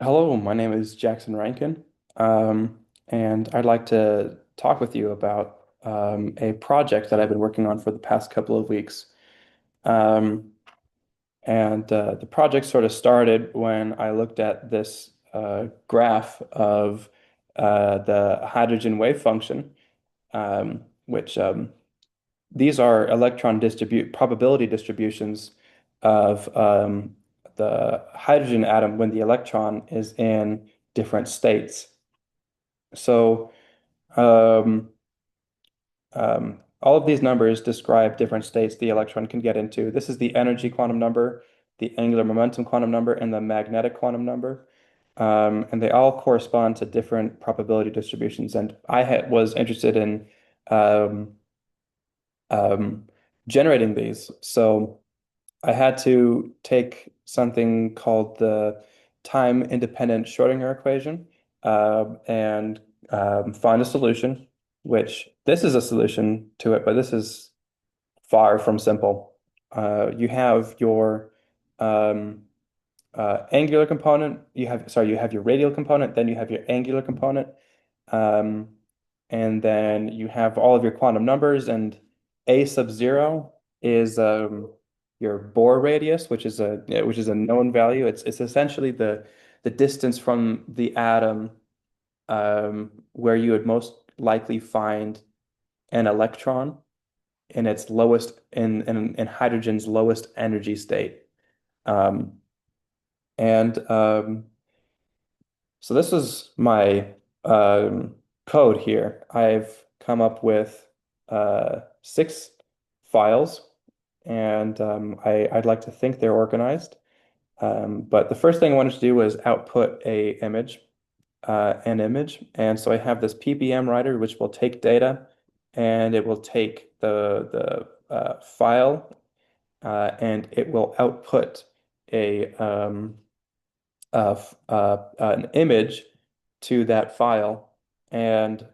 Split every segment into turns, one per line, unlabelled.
Hello, my name is Jackson Rankin, and I'd like to talk with you about a project that I've been working on for the past couple of weeks. Um, the project sort of started when I looked at this graph of the hydrogen wave function, which these are electron distribute probability distributions of the hydrogen atom when the electron is in different states. So um, all of these numbers describe different states the electron can get into. This is the energy quantum number, the angular momentum quantum number, and the magnetic quantum number. And they all correspond to different probability distributions. And was interested in um, um, generating these. So I had to take something called the time-independent Schrodinger equation and find a solution, which this is a solution to it, but this is far from simple. You have your um, angular component, you have your radial component, then you have your angular component, um, and then you have all of your quantum numbers, and A sub zero is your Bohr radius, which is a known value. It's essentially the distance from the atom where you would most likely find an electron in its lowest in hydrogen's lowest energy state. Um, and So this is my code here. I've come up with six files, and I'd like to think they're organized. But the first thing I wanted to do was output an image, and so I have this PBM writer which will take data, and it will take the file, and it will output a an image to that file, and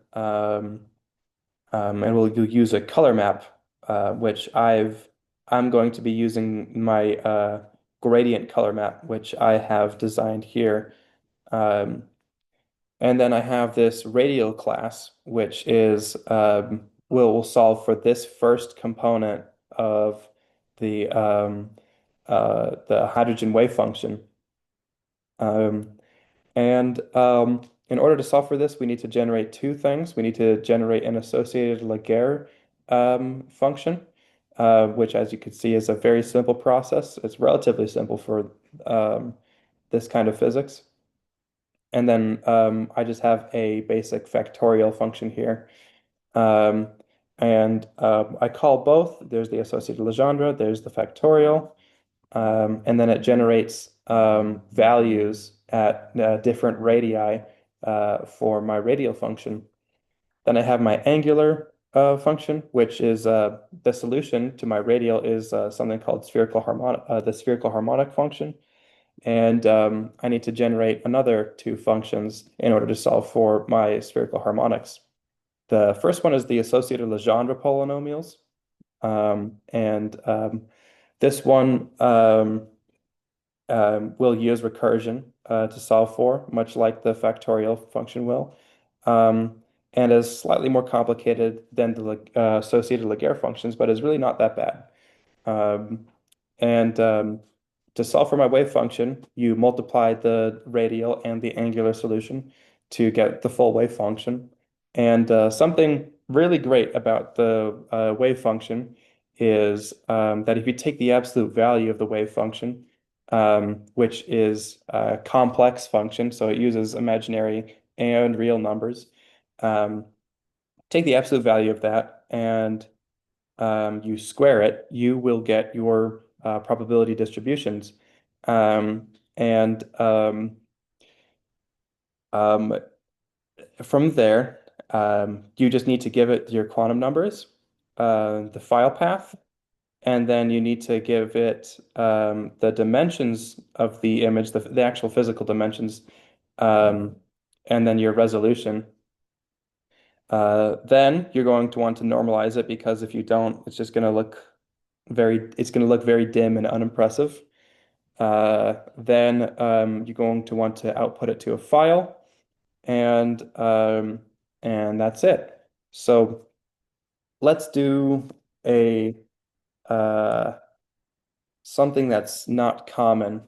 we'll use a color map, which I'm going to be using my gradient color map, which I have designed here. Um, and then I have this radial class, which is will solve for this first component of the hydrogen wave function. Um, in order to solve for this, we need to generate two things. We need to generate an associated Laguerre function, which, as you can see, is a very simple process. It's relatively simple for um, this kind of physics. And then I just have a basic factorial function here. Um, I call both. There's the associated Legendre, there's the factorial. And then it generates values at different radii for my radial function. Then I have my angular function, which is the solution to my radial is something called the spherical harmonic function. And I need to generate another two functions in order to solve for my spherical harmonics. The first one is the associated Legendre polynomials. This one will use recursion to solve for, much like the factorial function will, and is slightly more complicated than the associated Laguerre functions, but is really not that bad. Um, and To solve for my wave function, you multiply the radial and the angular solution to get the full wave function. And something really great about the wave function is that if you take the absolute value of the wave function, which is a complex function, so it uses imaginary and real numbers, um, take the absolute value of that and you square it, you will get your probability distributions. Um, and um, From there, you just need to give it your quantum numbers, the file path, and then you need to give it the dimensions of the image, the actual physical dimensions, um, and then your resolution. Then you're going to want to normalize it because if you don't, it's going to look very dim and unimpressive. Then you're going to want to output it to a file, and that's it. So let's do a something that's not common,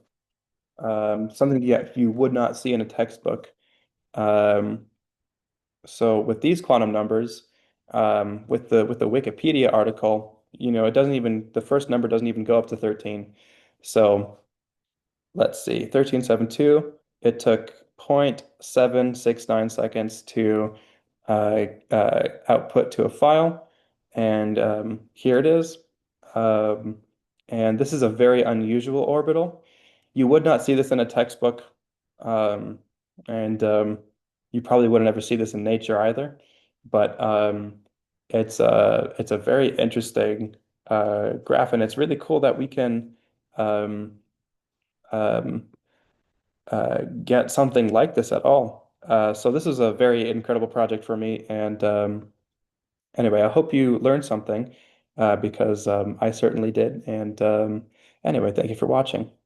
something you would not see in a textbook. Um, so with these quantum numbers, with the Wikipedia article, it doesn't even the first number doesn't even go up to 13. So let's see, 1372, it took 0.769 seconds to output to a file. And here it is. Um, and this is a very unusual orbital. You would not see this in a textbook. Um, and you probably wouldn't ever see this in nature either. But it's a very interesting graph, and it's really cool that we can um, um, get something like this at all. So this is a very incredible project for me. And anyway, I hope you learned something because I certainly did. And anyway, thank you for watching.